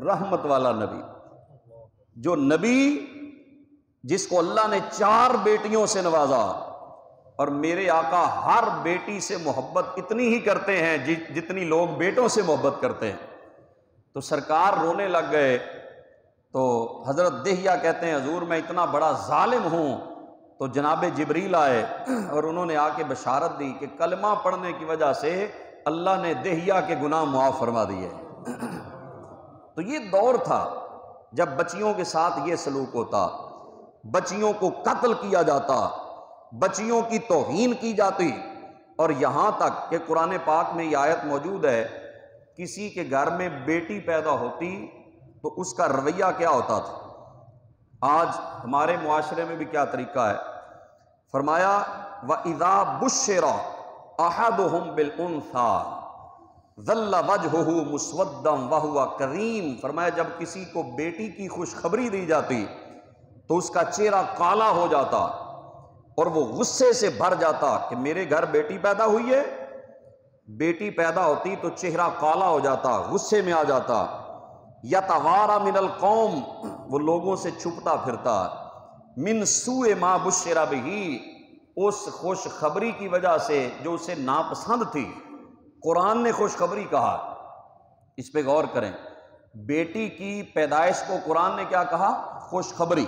Speaker 1: رحمت والا نبی، جو نبی جس کو اللہ نے 4 بیٹیوں سے نوازا، اور میرے آقا ہر بیٹی سے محبت اتنی ہی کرتے ہیں جتنی لوگ بیٹوں سے محبت کرتے ہیں۔ تو سرکار رونے لگ گئے۔ تو حضرت دہیہ کہتے ہیں حضور میں اتنا بڑا ظالم ہوں۔ تو جناب جبریل آئے اور انہوں نے آ کے بشارت دی کہ کلمہ پڑھنے کی وجہ سے اللہ نے دہیہ کے گناہ معاف فرما دیے۔ تو یہ دور تھا جب بچیوں کے ساتھ یہ سلوک ہوتا، بچیوں کو قتل کیا جاتا، بچیوں کی توہین کی جاتی، اور یہاں تک کہ قرآن پاک میں یہ آیت موجود ہے کسی کے گھر میں بیٹی پیدا ہوتی تو اس کا رویہ کیا ہوتا تھا۔ آج ہمارے معاشرے میں بھی کیا طریقہ ہے، فرمایا وَإِذَا بُشِّرَ أَحَدُهُمْ بِالْأُنْثَىٰ ظَلَّ وَجْهُهُ مُسْوَدًّا وَهُوَ كَظِيمٌ، فرمایا جب کسی کو بیٹی کی خوشخبری دی جاتی تو اس کا چہرہ کالا ہو جاتا اور وہ غصے سے بھر جاتا کہ میرے گھر بیٹی پیدا ہوئی ہے۔ بیٹی پیدا ہوتی تو چہرہ کالا ہو جاتا، غصے میں آ جاتا۔ یتوارا من القوم، وہ لوگوں سے چھپتا پھرتا، من سوء ما بشر بہ، اس خوشخبری کی وجہ سے جو اسے ناپسند تھی۔ قرآن نے خوشخبری کہا، اس پہ غور کریں، بیٹی کی پیدائش کو قرآن نے کیا کہا؟ خوشخبری۔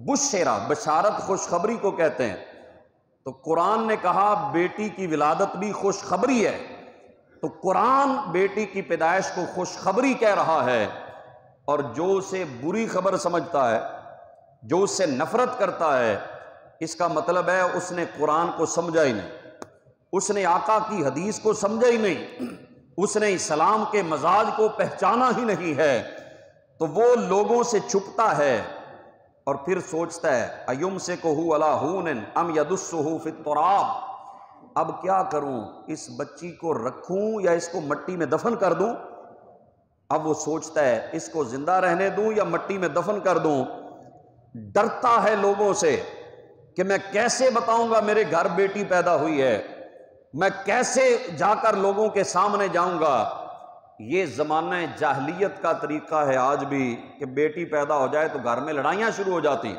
Speaker 1: بشرا، بشارت خوشخبری کو کہتے ہیں۔ تو قرآن نے کہا بیٹی کی ولادت بھی خوشخبری ہے، تو قرآن بیٹی کی پیدائش کو خوشخبری کہہ رہا ہے، اور جو اسے بری خبر سمجھتا ہے، جو اس سے نفرت کرتا ہے، اس کا مطلب ہے اس نے قرآن کو سمجھا ہی نہیں، اس نے آقا کی حدیث کو سمجھا ہی نہیں، اس نے اسلام کے مزاج کو پہچانا ہی نہیں ہے۔ تو وہ لوگوں سے چھپتا ہے اور پھر سوچتا ہے ایمسکہ علی ہون ام یدسہ فی التراب، اب کیا کروں، اس بچی کو رکھوں یا اس کو مٹی میں دفن کر دوں؟ اب وہ سوچتا ہے اس کو زندہ رہنے دوں یا مٹی میں دفن کر دوں، ڈرتا ہے لوگوں سے کہ میں کیسے بتاؤں گا میرے گھر بیٹی پیدا ہوئی ہے، میں کیسے جا کر لوگوں کے سامنے جاؤں گا۔ یہ زمانہ جاہلیت کا طریقہ ہے آج بھی کہ بیٹی پیدا ہو جائے تو گھر میں لڑائیاں شروع ہو جاتی،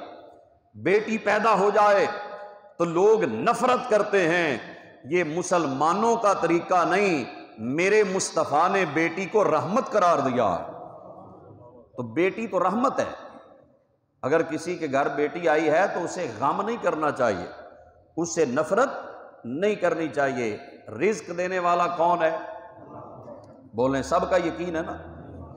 Speaker 1: بیٹی پیدا ہو جائے تو لوگ نفرت کرتے ہیں۔ یہ مسلمانوں کا طریقہ نہیں، میرے مصطفیٰ نے بیٹی کو رحمت قرار دیا، تو بیٹی تو رحمت ہے۔ اگر کسی کے گھر بیٹی آئی ہے تو اسے غم نہیں کرنا چاہیے، اس سے نفرت نہیں کرنی چاہیے۔ رزق دینے والا کون ہے؟ بولیں، سب کا یقین ہے نا؟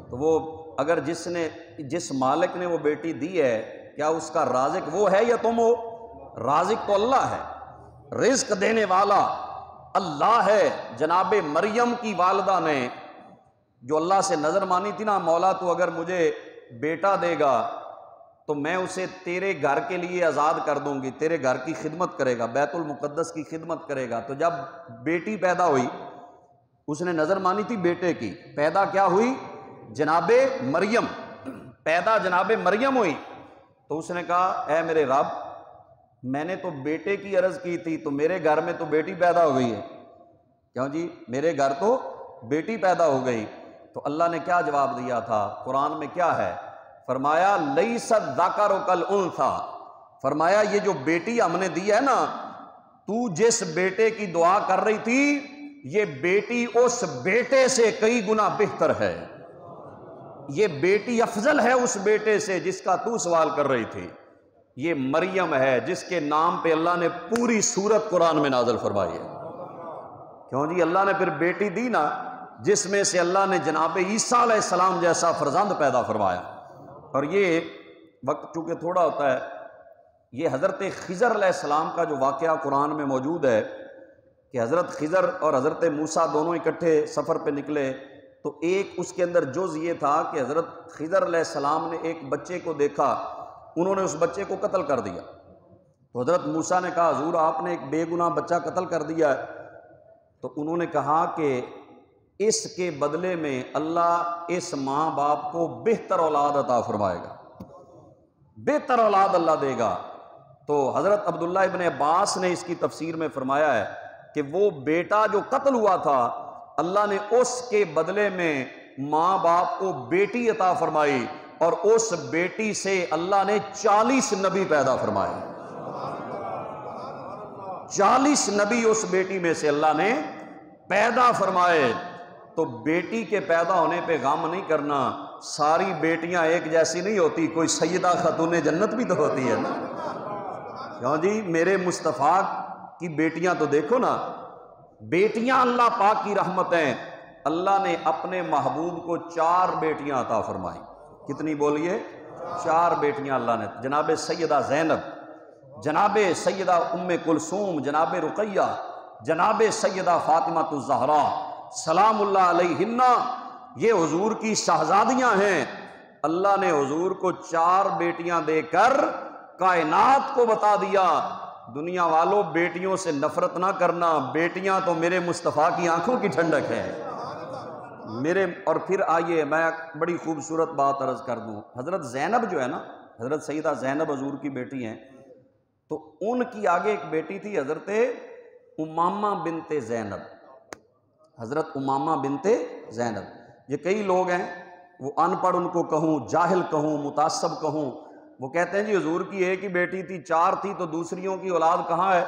Speaker 1: تو وہ اگر جس مالک نے وہ بیٹی دی ہے، کیا اس کا رازق وہ ہے یا تم ہو؟ رازق تو اللہ ہے، رزق دینے والا اللہ ہے۔ جناب مریم کی والدہ نے جو اللہ سے نظر مانی تھی نا، مولا تو اگر مجھے بیٹا دے گا تو میں اسے تیرے گھر کے لیے آزاد کر دوں گی، تیرے گھر کی خدمت کرے گا، بیت المقدس کی خدمت کرے گا۔ تو جب بیٹی پیدا ہوئی، اس نے نظر مانی تھی بیٹے کی، پیدا کیا ہوئی؟ جناب مریم، پیدا جناب مریم ہوئی۔ تو اس نے کہا اے میرے رب، میں نے تو بیٹے کی عرض کی تھی، تو میرے گھر میں تو بیٹی پیدا ہو گئی ہے، کیوں جی میرے گھر تو بیٹی پیدا ہو گئی۔ تو اللہ نے کیا جواب دیا تھا؟ قرآن میں کیا ہے؟ فرمایا لیس الذکر کالانثی، فرمایا یہ جو بیٹی ہم نے دی ہے نا، تو جس بیٹے کی دعا کر رہی تھی، یہ بیٹی اس بیٹے سے کئی گنا بہتر ہے، یہ بیٹی افضل ہے اس بیٹے سے جس کا تو سوال کر رہی تھی۔ یہ مریم ہے جس کے نام پہ اللہ نے پوری سورت قرآن میں نازل فرمائی ہے۔ کیوں جی اللہ نے پھر بیٹی دی نا، جس میں سے اللہ نے جناب عیسیٰ علیہ السلام جیسا فرزند پیدا فرمایا۔ اور یہ وقت چونکہ تھوڑا ہوتا ہے، یہ حضرت خضر علیہ السلام کا جو واقعہ قرآن میں موجود ہے کہ حضرت خضر اور حضرت موسیٰ دونوں اکٹھے سفر پہ نکلے، تو ایک اس کے اندر جز یہ تھا کہ حضرت خضر علیہ السلام نے ایک بچے کو دیکھا، انہوں نے اس بچے کو قتل کر دیا۔ تو حضرت موسیٰ نے کہا حضور آپ نے ایک بے گناہ بچہ قتل کر دیا ہے۔ تو انہوں نے کہا کہ اس کے بدلے میں اللہ اس ماں باپ کو بہتر اولاد عطا فرمائے گا، بہتر اولاد اللہ دے گا۔ تو حضرت عبداللہ ابن عباس نے اس کی تفسیر میں فرمایا ہے کہ وہ بیٹا جو قتل ہوا تھا، اللہ نے اس کے بدلے میں ماں باپ کو بیٹی عطا فرمائی، اور اس بیٹی سے اللہ نے 40 نبی پیدا فرمائے، 40 نبی اس بیٹی میں سے اللہ نے پیدا فرمائے۔ تو بیٹی کے پیدا ہونے پہ غم نہیں کرنا، ساری بیٹیاں ایک جیسی نہیں ہوتی، کوئی سیدہ خاتون جنت بھی تو ہوتی ہے نا۔ کیوں جی میرے مصطفیٰ کی بیٹیاں تو دیکھو نا، بیٹیاں اللہ پاک کی رحمتیں۔ اللہ نے اپنے محبوب کو 4 بیٹیاں عطا فرمائی۔ کتنی بولیے؟ 4 بیٹیاں اللہ نے، جناب سیدہ زینب، جناب سیدہ ام کلثوم، جناب رقیہ، جناب سیدہ فاطمہ الزہراء سلام اللہ علیہن، یہ حضور کی شہزادیاں ہیں۔ اللہ نے حضور کو 4 بیٹیاں دے کر کائنات کو بتا دیا دنیا والوں بیٹیوں سے نفرت نہ کرنا، بیٹیاں تو میرے مصطفیٰ کی آنکھوں کی ٹھنڈک ہے میرے۔ اور پھر آئیے میں بڑی خوبصورت بات عرض کر دوں، حضرت زینب جو ہے نا، حضرت سیدہ زینب حضور کی بیٹی ہیں، تو ان کی آگے ایک بیٹی تھی حضرت امامہ بنت زینب، حضرت امامہ بنت زینب۔ یہ کئی لوگ ہیں، وہ ان پڑھ ان کو کہوں، جاہل کہوں، متعصب کہوں، وہ کہتے ہیں جی حضور کی ایک ہی بیٹی تھی، 4 تھی تو دوسریوں کی اولاد کہاں ہے؟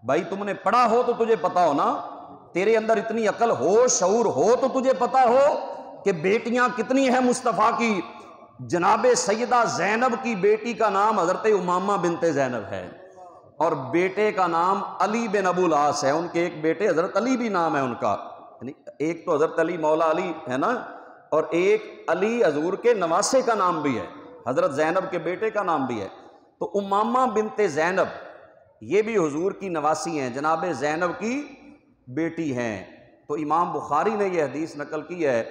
Speaker 1: بھائی تم نے پڑھا ہو تو تجھے پتا ہو نا، تیرے اندر اتنی عقل ہو، شعور ہو تو تجھے پتا ہو کہ بیٹیاں کتنی ہیں مصطفیٰ کی۔ جناب سیدہ زینب کی بیٹی کا نام حضرت امامہ بنت زینب ہے، اور بیٹے کا نام علی بن ابو العاص ہے۔ ان کے ایک بیٹے حضرت علی بھی نام ہے ان کا، یعنی ایک تو حضرت علی مولا علی ہے نا، اور ایک علی حضور کے نواسے کا نام بھی ہے، حضرت زینب کے بیٹے کا نام بھی ہے۔ تو امامہ بنت زینب یہ بھی حضور کی نواسی ہیں، جناب زینب کی بیٹی ہیں۔ تو امام بخاری نے یہ حدیث نقل کی ہے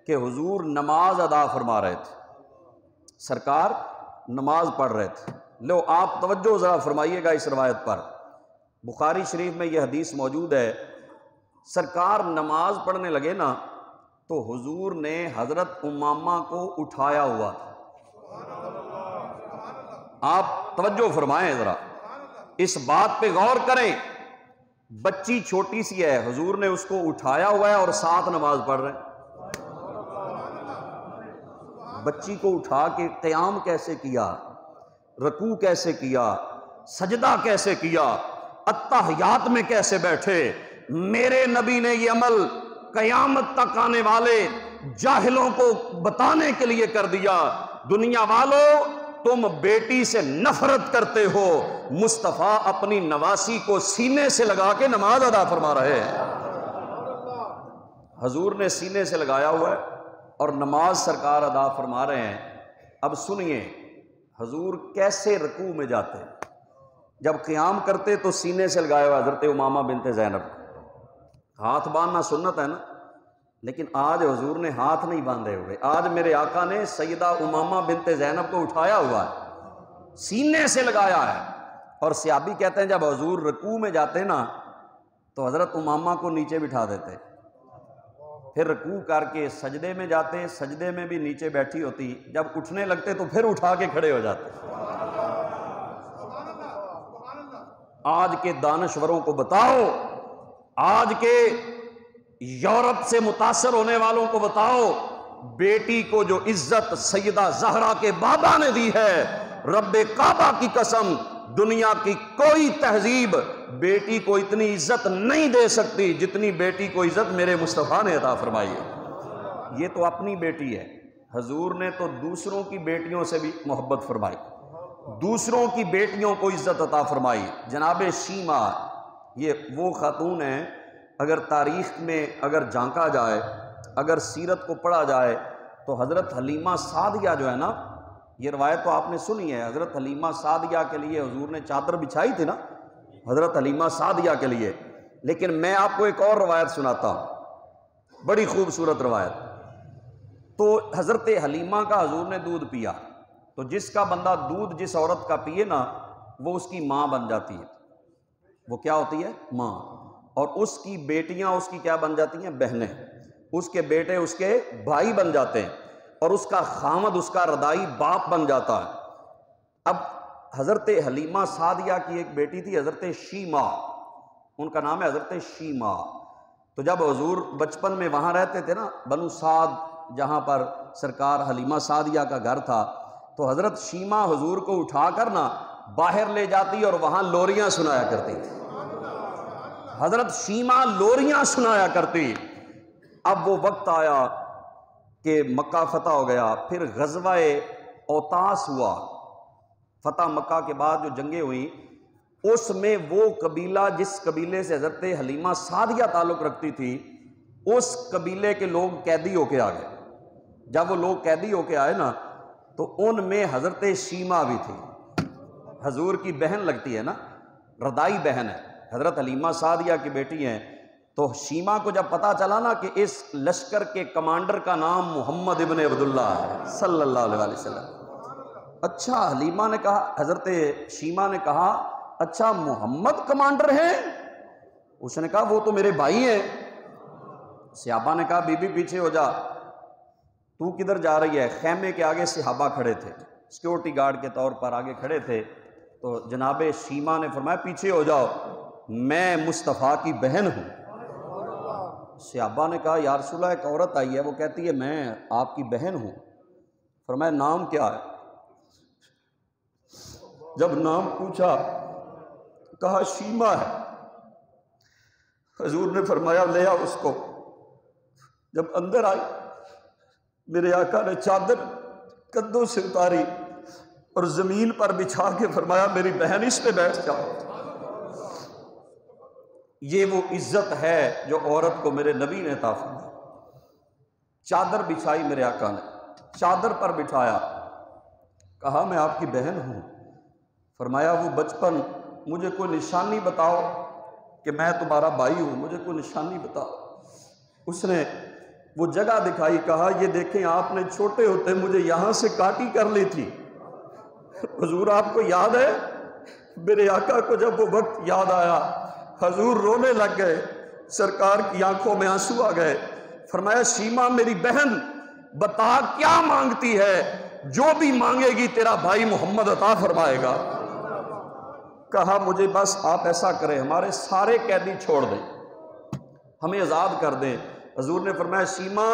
Speaker 1: کہ حضور نماز ادا فرما رہے تھے، سرکار نماز پڑھ رہے تھے۔ لو آپ توجہ ذرا فرمائیے گا اس روایت پر، بخاری شریف میں یہ حدیث موجود ہے، سرکار نماز پڑھنے لگے نا تو حضور نے حضرت امامہ کو اٹھایا ہوا تھا۔ آپ توجہ فرمائیں ذرا، اس بات پہ غور کریں۔ بچی چھوٹی سی ہے، حضور نے اس کو اٹھایا ہوا ہے اور ساتھ نماز پڑھ رہے ہیں۔ بچی کو اٹھا کے قیام کیسے کیا، رکوع کیسے کیا، سجدہ کیسے کیا، اتحیات میں کیسے بیٹھے۔ میرے نبی نے یہ عمل قیامت تک آنے والے جاہلوں کو بتانے کے لیے کر دیا۔ دنیا والوں، تم بیٹی سے نفرت کرتے ہو، مصطفیٰ اپنی نواسی کو سینے سے لگا کے نماز ادا فرما رہے ہیں۔ حضور نے سینے سے لگایا ہوا ہے اور نماز سرکار ادا فرما رہے ہیں۔ اب سنیے حضور کیسے رکوع میں جاتے ہیں۔ جب قیام کرتے تو سینے سے لگایا ہوا حضرت امامہ بنت زینب، ہاتھ باندھنا سنت ہے نا، لیکن آج حضور نے ہاتھ نہیں باندھے ہوئے۔ آج میرے آقا نے سیدہ امامہ بنت زینب کو اٹھایا ہوا ہے، سینے سے لگایا ہے۔ اور صحابی کہتے ہیں جب حضور رکوع میں جاتے نا تو حضرت امامہ کو نیچے بٹھا دیتے، پھر رکوع کر کے سجدے میں جاتے، سجدے میں بھی نیچے بیٹھی ہوتی، جب اٹھنے لگتے تو پھر اٹھا کے کھڑے ہو جاتے۔ آج کے دانشوروں کو بتاؤ، آج کے یورپ سے متاثر ہونے والوں کو بتاؤ، بیٹی کو جو عزت سیدہ زہرا کے بابا نے دی ہے، رب کعبہ کی قسم دنیا کی کوئی تہذیب بیٹی کو اتنی عزت نہیں دے سکتی جتنی بیٹی کو عزت میرے مصطفیٰ نے عطا فرمائی ہے۔ یہ تو اپنی بیٹی ہے، حضور نے تو دوسروں کی بیٹیوں سے بھی محبت فرمائی، دوسروں کی بیٹیوں کو عزت عطا فرمائی۔ جناب شیمہ یہ وہ خاتون ہیں، اگر تاریخ میں اگر جھانکا جائے، اگر سیرت کو پڑھا جائے تو حضرت حلیمہ سعدیہ جو ہے نا، یہ روایت تو آپ نے سنی ہے، حضرت حلیمہ سعدیہ کے لیے حضور نے چادر بچھائی تھی نا، حضرت حلیمہ سعدیہ کے لیے۔ لیکن میں آپ کو ایک اور روایت سناتا ہوں، بڑی خوبصورت روایت۔ تو حضرت حلیمہ کا حضور نے دودھ پیا، تو جس کا بندہ دودھ جس عورت کا پیے نا وہ اس کی ماں بن جاتی ہے۔ وہ کیا ہوتی ہے؟ ماں۔ اور اس کی بیٹیاں اس کی کیا بن جاتی ہیں؟ بہنیں۔ اس کے بیٹے اس کے بھائی بن جاتے ہیں، اور اس کا خامد اس کا ردائی باپ بن جاتا ہے۔ اب حضرت حلیمہ سعدیہ کی ایک بیٹی تھی حضرت شیمہ، ان کا نام ہے حضرت شیمہ۔ تو جب حضور بچپن میں وہاں رہتے تھے نا بنو سعد، جہاں پر سرکار حلیمہ سعدیہ کا گھر تھا، تو حضرت شیمہ حضور کو اٹھا کر نا باہر لے جاتی اور وہاں لوریاں سنایا کرتی تھی۔ حضرت شیمہ لوریاں سنایا کرتی۔ اب وہ وقت آیا کہ مکہ فتح ہو گیا، پھر غزوہ اوتاس ہوا، فتح مکہ کے بعد جو جنگیں ہوئیں، اس میں وہ قبیلہ جس قبیلے سے حضرت حلیمہ سعدیہ تعلق رکھتی تھی، اس قبیلے کے لوگ قیدی ہو کے آ گئے۔ جب وہ لوگ قیدی ہو کے آئے نا تو ان میں حضرت شیمہ بھی تھی، حضور کی بہن لگتی ہے نا، ردائی بہن ہے، حضرت حلیمہ سعدیہ کی بیٹی ہیں۔ تو شیمہ کو جب پتا چلا نا کہ اس لشکر کے کمانڈر کا نام محمد ابن عبداللہ ہے صلی اللہ علیہ وسلم، اچھا حلیمہ نے کہا، حضرت شیمہ نے کہا اچھا محمد کمانڈر ہیں؟ اس نے کہا وہ تو میرے بھائی ہیں۔ صحابہ نے کہا بی بی پیچھے ہو جا، تو کدھر جا رہی ہے؟ خیمے کے آگے صحابہ کھڑے تھے، سیکورٹی گارڈ کے طور پر آگے کھڑے تھے۔ تو جناب شیمہ نے فرمایا پیچھے ہو جاؤ، میں مصطفیٰ کی بہن ہوں۔ صحابہ نے کہا یا رسول اللہ ایک عورت آئی ہے، وہ کہتی ہے میں آپ کی بہن ہوں۔ فرمایا نام کیا ہے؟ جب نام پوچھا کہا شیمہ ہے۔ حضور نے فرمایا لے آؤ اس کو۔ جب اندر آئی میرے آقا نے چادر کندھوں سے اتاری اور زمین پر بچھا کے فرمایا میری بہن اس پہ بیٹھ جاؤ۔ یہ وہ عزت ہے جو عورت کو میرے نبی نے عطا فرمائی۔ چادر بچھائی میرے آقا نے، چادر پر بٹھایا، کہا میں آپ کی بہن ہوں۔ فرمایا وہ بچپن، مجھے کوئی نشانی بتاؤ کہ میں تمہارا بھائی ہوں، مجھے کوئی نشانی بتاؤ۔ اس نے وہ جگہ دکھائی، کہا یہ دیکھیں آپ نے چھوٹے ہوتے مجھے یہاں سے کاٹی کر لی تھی۔ حضور آپ کو یاد ہے؟ میرے آقا کو جب وہ وقت یاد آیا حضور رونے لگ گئے، سرکار کی آنکھوں میں آنسو آ گئے۔ فرمایا شیما میری بہن بتا کیا مانگتی ہے، جو بھی مانگے گی تیرا بھائی محمد عطا فرمائے گا۔ کہا مجھے بس آپ ایسا کریں، ہمارے سارے قیدی چھوڑ دیں، ہمیں آزاد کر دیں۔ حضور نے فرمایا شیما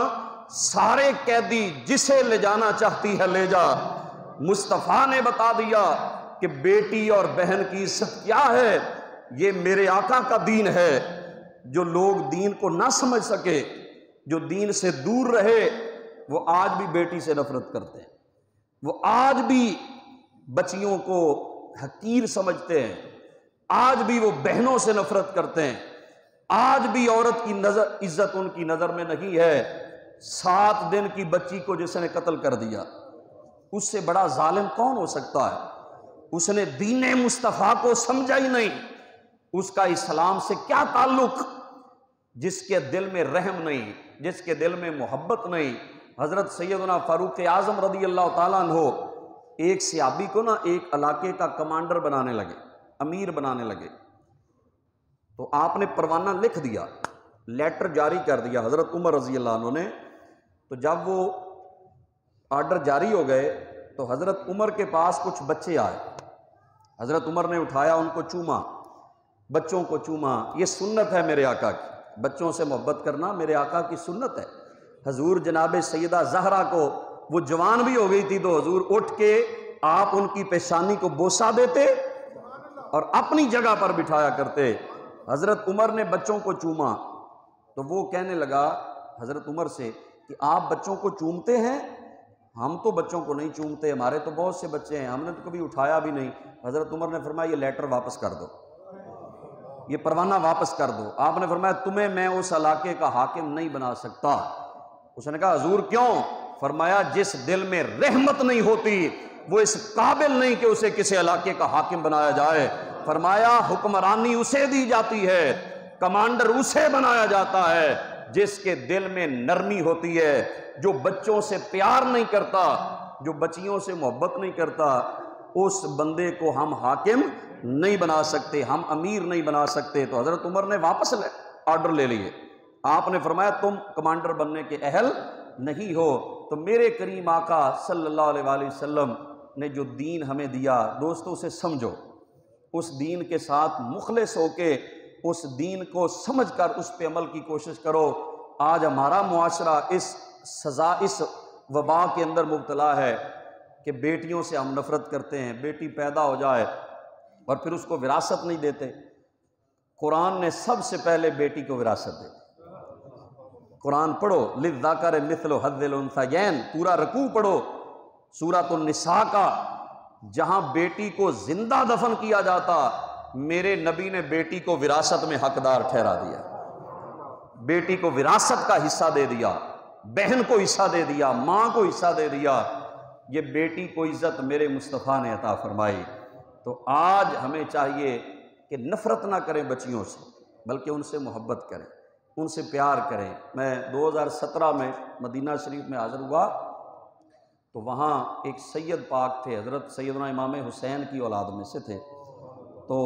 Speaker 1: سارے قیدی جسے لے جانا چاہتی ہے لے جا۔ مصطفیٰ نے بتا دیا کہ بیٹی اور بہن کی عزت کیا ہے، یہ میرے آقا کا دین ہے۔ جو لوگ دین کو نہ سمجھ سکے، جو دین سے دور رہے، وہ آج بھی بیٹی سے نفرت کرتے ہیں، وہ آج بھی بچیوں کو حقیر سمجھتے ہیں، آج بھی وہ بہنوں سے نفرت کرتے ہیں، آج بھی عورت کی عزت ان کی نظر میں نہیں ہے۔ 7 دن کی بچی کو جس نے قتل کر دیا، اس سے بڑا ظالم کون ہو سکتا ہے؟ اس نے دین مصطفیٰ کو سمجھا ہی نہیں، اس کا اسلام سے کیا تعلق؟ جس کے دل میں رحم نہیں، جس کے دل میں محبت نہیں۔ حضرت سیدنا فاروق اعظم رضی اللہ تعالیٰ عنہ ایک صحابی کو ایک علاقے کا کمانڈر بنانے لگے، امیر بنانے لگے، تو آپ نے پروانہ لکھ دیا، لیٹر جاری کر دیا حضرت عمر رضی اللہ عنہ نے۔ تو جب وہ آرڈر جاری ہو گئے تو حضرت عمر کے پاس کچھ بچے آئے، حضرت عمر نے اٹھایا، ان کو چوما، بچوں کو چوما۔ یہ سنت ہے میرے آقا کی، بچوں سے محبت کرنا میرے آقا کی سنت ہے۔ حضور جناب سیدہ زہرا کو، وہ جوان بھی ہو گئی تھی، تو حضور اٹھ کے آپ ان کی پیشانی کو بوسہ دیتے اور اپنی جگہ پر بٹھایا کرتے۔ حضرت عمر نے بچوں کو چوما تو وہ کہنے لگا حضرت عمر سے کہ آپ بچوں کو چومتے ہیں؟ ہم تو بچوں کو نہیں چومتے، ہمارے تو بہت سے بچے ہیں، ہم نے تو کبھی اٹھایا بھی نہیں۔ حضرت عمر نے فرمایا یہ لیٹر واپس کر دو، یہ پروانہ واپس کر دو۔ آپ نے فرمایا تمہیں میں اس علاقے کا حاکم نہیں بنا سکتا۔ اس نے کہا حضور کیوں؟ فرمایا جس دل میں رحمت نہیں ہوتی وہ اس قابل نہیں کہ اسے کسی علاقے کا حاکم بنایا جائے۔ فرمایا حکمرانی اسے دی جاتی ہے، کمانڈر اسے بنایا جاتا ہے جس کے دل میں نرمی ہوتی ہے۔ جو بچوں سے پیار نہیں کرتا، جو بچیوں سے محبت نہیں کرتا، اس بندے کو ہم حاکم نہیں بنا سکتے، ہم امیر نہیں بنا سکتے۔ تو حضرت عمر نے واپس آرڈر لے لیے۔ آپ نے فرمایا تم کمانڈر بننے کے اہل نہیں ہو۔ تو میرے کریم آقا صلی اللہ علیہ وآلہ وسلم نے جو دین ہمیں دیا، دوستوں سے سمجھو، اس دین کے ساتھ مخلص ہو کے اس دین کو سمجھ کر اس پہ عمل کی کوشش کرو۔ آج ہمارا معاشرہ اس سزا، اس وبا کے اندر مبتلا ہے کہ بیٹیوں سے ہم نفرت کرتے ہیں۔ بیٹی پیدا ہو جائے اور پھر اس کو وراثت نہیں دیتے۔ قرآن نے سب سے پہلے بیٹی کو وراثت دی۔ قرآن پڑھو، للذکر مثل حظ الانثیین، پورا رکوع پڑھو سورۃ النساء کا، جہاں بیٹی کو زندہ دفن کیا جاتا، میرے نبی نے بیٹی کو وراثت میں حقدار ٹھہرا دیا، بیٹی کو وراثت کا حصہ دے دیا، بہن کو حصہ دے دیا، ماں کو حصہ دے دیا۔ یہ بیٹی کو عزت میرے مصطفیٰ نے عطا فرمائی۔ تو آج ہمیں چاہیے کہ نفرت نہ کریں بچیوں سے، بلکہ ان سے محبت کریں، ان سے پیار کریں۔ میں 2017 میں مدینہ شریف میں حاضر ہوا تو وہاں ایک سید پاک تھے، حضرت سیدنا امام حسین کی اولاد میں سے تھے، تو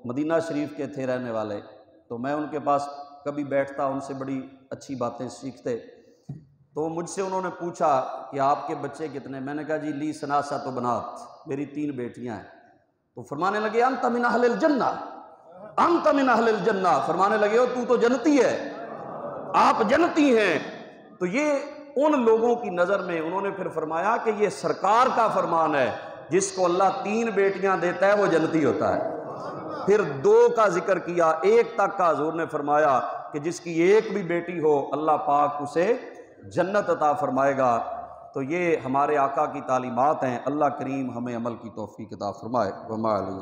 Speaker 1: مدینہ شریف کے تھے رہنے والے۔ تو میں ان کے پاس کبھی بیٹھتا، ان سے بڑی اچھی باتیں سیکھتے۔ تو مجھ سے انہوں نے پوچھا کہ آپ کے بچے کتنے؟ میں نے کہا جی لی ثلاثۃ بنات، میری 3 بیٹیاں ہیں۔ تو فرمانے لگے انت من اہل الجنہ، انت من اہل الجنہ، فرمانے لگے ہو تو جنتی ہے، آپ جنتی ہیں۔ تو یہ ان لوگوں کی نظر میں انہوں نے پھر فرمایا کہ یہ سرکار کا فرمان ہے، جس کو اللہ 3 بیٹیاں دیتا ہے وہ جنتی ہوتا ہے۔ پھر 2 کا ذکر کیا، 1 تک کا حضور نے فرمایا کہ جس کی 1 بھی بیٹی ہو اللہ پاک اسے جنت عطا فرمائے گا۔ تو یہ ہمارے آقا کی تعلیمات ہیں۔ اللہ کریم ہمیں عمل کی توفیق عطا فرمائے۔ وما علیہ